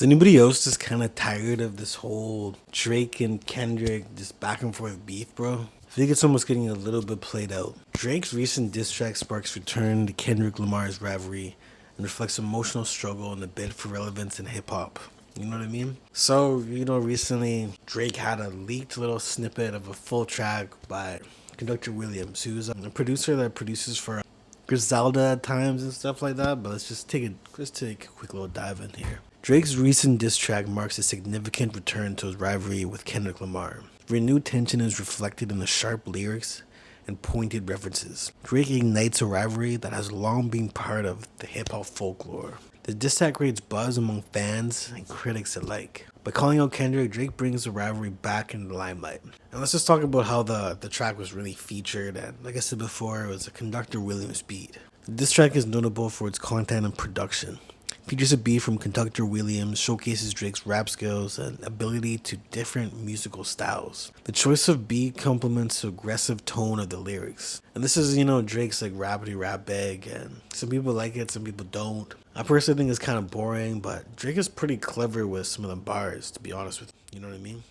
Is anybody else just kind of tired of this whole Drake and Kendrick just back and forth beef, bro? I think it's almost getting a little bit played out. Drake's recent diss track sparks return to Kendrick Lamar's Rivalry and reflects emotional struggle and a bid for relevance in hip hop. You know what I mean? So, recently Drake had a leaked little snippet of a full track by Conductor Williams, who's a producer that produces for Griselda at times and stuff like that. But let's take a quick little dive in here. Drake's recent diss track marks a significant return to his rivalry with Kendrick Lamar. Renewed tension is reflected in the sharp lyrics and pointed references. Drake ignites a rivalry that has long been part of the hip hop folklore. The diss track creates buzz among fans and critics alike. By calling out Kendrick, Drake brings the rivalry back into the limelight. And let's just talk about how the track was really featured. And like I said before, it was a Conductor Williams beat. This track is notable for its content and production. Features a beat from Conductor Williams, showcases Drake's rap skills and ability to different musical styles. The choice of beat complements the aggressive tone of the lyrics. And this is, Drake's like rapidy rap bag, and some people like it, some people don't. I personally think it's kind of boring, but Drake is pretty clever with some of the bars, to be honest with you. You know what I mean?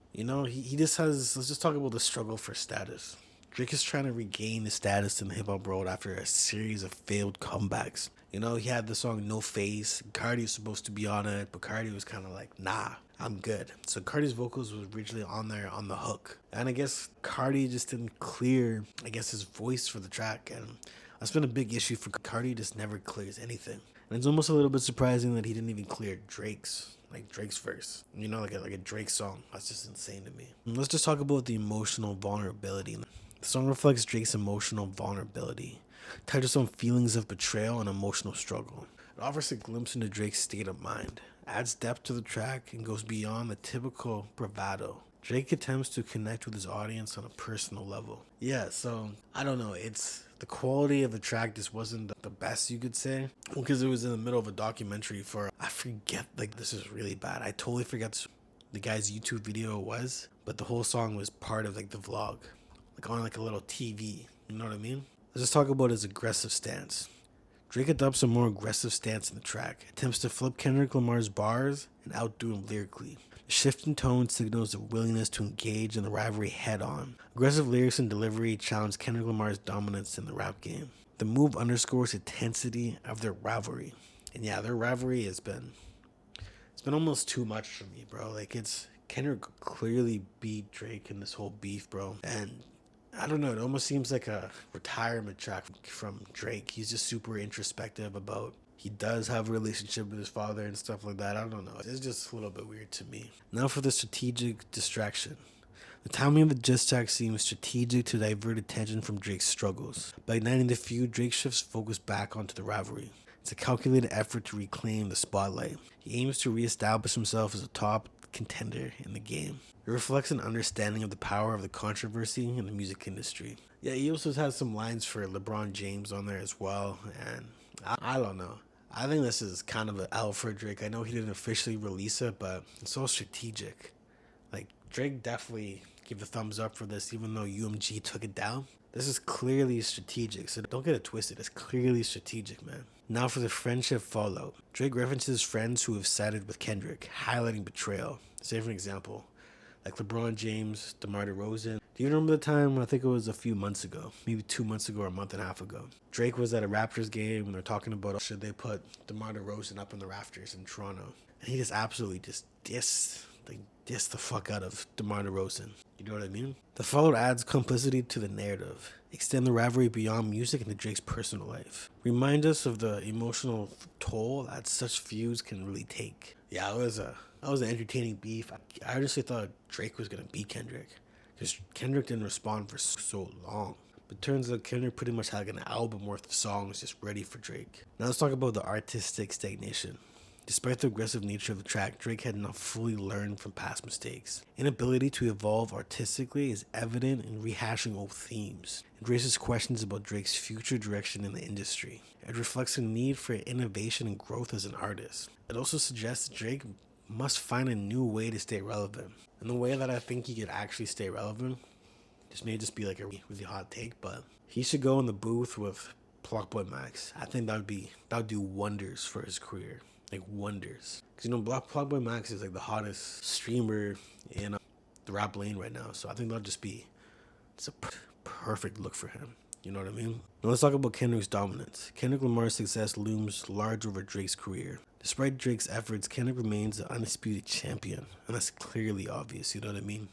He just has, let's just talk about the struggle for status. Drake is trying to regain his status in the hip hop world after a series of failed comebacks. He had the song No Face. Cardi was supposed to be on it, but Cardi was kind of like, nah, I'm good. So Cardi's vocals was originally on there on the hook. And I guess Cardi just didn't clear, his voice for the track. And that's been a big issue for Cardi, just never clears anything. And it's almost a little bit surprising that he didn't even clear Drake's verse. Like a Drake song. That's just insane to me. And let's just talk about the emotional vulnerability. The song reflects Drake's emotional vulnerability, touches on feelings of betrayal and emotional struggle. It offers a glimpse into Drake's state of mind, adds depth to the track, and goes beyond the typical bravado. Drake attempts to connect with his audience on a personal level. Yeah, so I don't know. It's the quality of the track just wasn't the best, you could say, because it was in the middle of a documentary for, I forget, this is really bad. I totally forget the guy's YouTube video was, but the whole song was part of the vlog, on a little TV. You know what I mean? Let's just talk about his aggressive stance. Drake adopts a more aggressive stance in the track, attempts to flip Kendrick Lamar's bars and outdo him lyrically. The shift in tone signals a willingness to engage in the rivalry head on. Aggressive lyrics and delivery challenge Kendrick Lamar's dominance in the rap game. The move underscores the intensity of their rivalry. And yeah, their rivalry it's been almost too much for me, bro. Kendrick clearly beat Drake in this whole beef, bro. And I don't know, it almost seems like a retirement track from Drake. He's just super introspective about, he does have a relationship with his father and stuff like that. I don't know. It's just a little bit weird to me. Now for the strategic distraction. The timing of the diss track seems strategic to divert attention from Drake's struggles. By igniting the feud, Drake shifts focus back onto the rivalry. It's a calculated effort to reclaim the spotlight. He aims to reestablish himself as a top contender in the game. It reflects an understanding of the power of the controversy in the music industry. Yeah, he also has some lines for LeBron James on there as well, and I don't know. I think this is kind of an L for Drake. I know he didn't officially release it, but it's so strategic. Drake definitely gave the thumbs up for this, even though UMG took it down. This is clearly strategic, so don't get it twisted. It's clearly strategic, man. Now for the friendship fallout. Drake references friends who have sided with Kendrick, highlighting betrayal. Say for example, like LeBron James, DeMar DeRozan. Do you remember the time, I think it was a few months ago, maybe 2 months ago or a month and a half ago, Drake was at a Raptors game and they're talking about should they put DeMar DeRozan up in the rafters in Toronto. And he just absolutely dissed the fuck out of DeMar DeRozan. You know what I mean? The fallout adds complicity to the narrative, extend the rivalry beyond music into Drake's personal life. Remind us of the emotional toll that such feuds can really take. Yeah, that was an entertaining beef. I honestly thought Drake was gonna beat Kendrick, because Kendrick didn't respond for so long. But turns out Kendrick pretty much had an album worth of songs just ready for Drake. Now let's talk about the artistic stagnation. Despite the aggressive nature of the track, Drake had not fully learned from past mistakes. Inability to evolve artistically is evident in rehashing old themes. It raises questions about Drake's future direction in the industry. It reflects a need for innovation and growth as an artist. It also suggests that Drake must find a new way to stay relevant. And the way that I think he could actually stay relevant, this may just be like a really hot take, but he should go in the booth with Blockboy Max. I think that would do wonders for his career. like wonders. Cause you know, Blockboy Max is like the hottest streamer in the rap lane right now. So I think that'll just be it's a perfect look for him. You know what I mean? Now let's talk about Kendrick's dominance. Kendrick Lamar's success looms large over Drake's career. Despite Drake's efforts, Kendrick remains the undisputed champion, and that's clearly obvious. You know what I mean?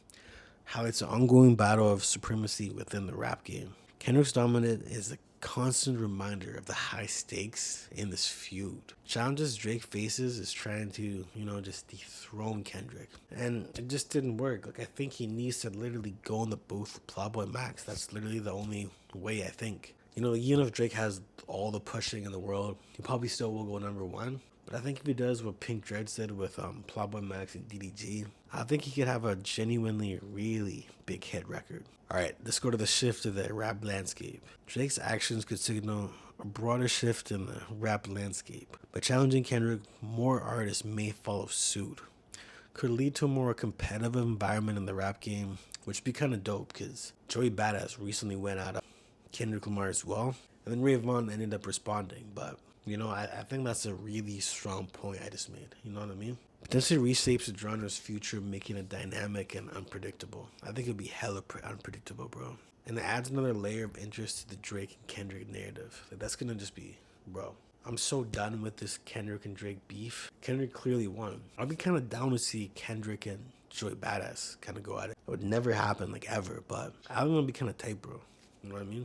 How it's an ongoing battle of supremacy within the rap game. Kendrick's dominance is a constant reminder of the high stakes in this feud. Challenges Drake faces is trying to, just dethrone Kendrick. And it just didn't work. Like, I think he needs to literally go in the booth with Plowboy Max. That's literally the only way, I think. Even if Drake has all the pushing in the world, he probably still will go number one. But I think if he does what Pink Dread did with Plowboy Max and DDG, I think he could have a genuinely, really big hit record. Alright, let's go to the shift of the rap landscape. Drake's actions could signal a broader shift in the rap landscape. By challenging Kendrick, more artists may follow suit. Could lead to a more competitive environment in the rap game, which would be kind of dope because Joey Badass recently went out of Kendrick Lamar as well. And then Ray ended up responding, but I think that's a really strong point I just made. You know what I mean? Potentially reshapes the genre's future, making it dynamic and unpredictable. I think it'd be hella unpredictable, bro. And it adds another layer of interest to the Drake and Kendrick narrative. Like, that's gonna just be, bro. I'm so done with this Kendrick and Drake beef. Kendrick clearly won. I'd be kind of down to see Kendrick and Joey Badass kind of go at it. It would never happen, like, ever, but I don't want to be kind of tight, bro. You know what I mean?